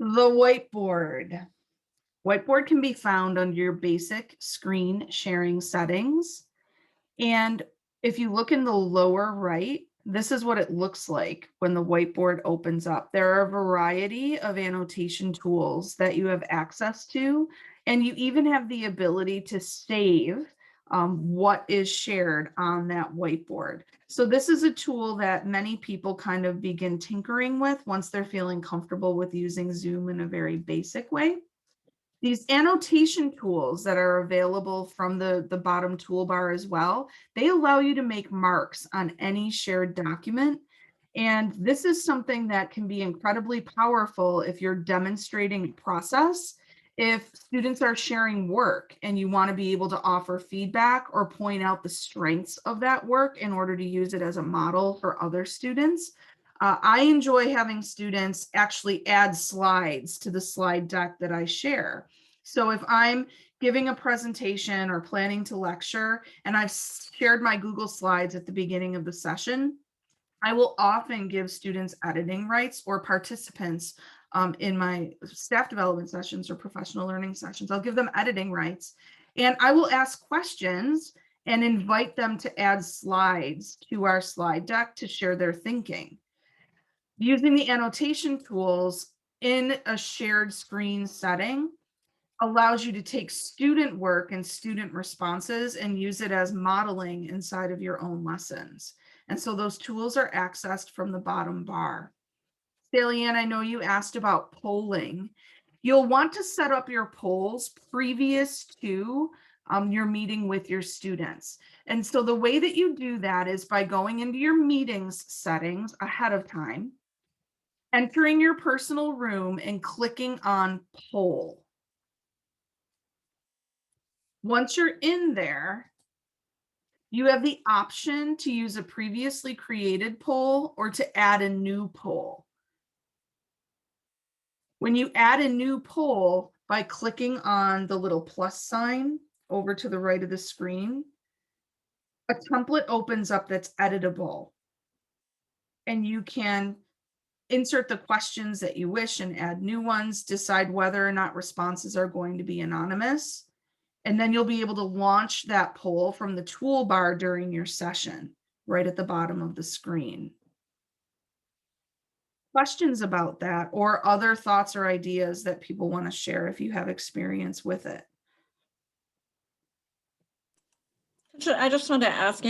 The whiteboard. Whiteboard can be found under your basic screen sharing settings. And if you look in the lower right, this is what it looks like when the whiteboard opens up. There are a variety of annotation tools that you have access to, and you even have the ability to save what is shared on that whiteboard. So this is a tool that many people kind of begin tinkering with once they're feeling comfortable with using Zoom in a very basic way. These annotation tools that are available from the bottom toolbar as well, they allow you to make marks on any shared document. And this is something that can be incredibly powerful if you're demonstrating a process. If students are sharing work and you want to be able to offer feedback or point out the strengths of that work in order to use it as a model for other students. I enjoy having students actually add slides to the slide deck that I share. So if I'm giving a presentation or planning to lecture and I've shared my Google Slides at the beginning of the session, I will often give students editing rights or participants in my staff development sessions or professional learning sessions. I'll give them editing rights and I will ask questions and invite them to add slides to our slide deck to share their thinking. Using the annotation tools in a shared screen setting allows you to take student work and student responses and use it as modeling inside of your own lessons. And so those tools are accessed from the bottom bar. Salianne, I know you asked about polling. You'll want to set up your polls previous to your meeting with your students. And so the way that you do that is by going into your meetings settings ahead of time, entering your personal room and clicking on poll. Once you're in there, you have the option to use a previously created poll or to add a new poll. When you add a new poll by clicking on the little plus sign over to the right of the screen, a template opens up that's editable. And you can insert the questions that you wish and add new ones, decide whether or not responses are going to be anonymous. And then you'll be able to launch that poll from the toolbar during your session, right at the bottom of the screen. Questions about that or other thoughts or ideas that people want to share if you have experience with it? I just wanted to ask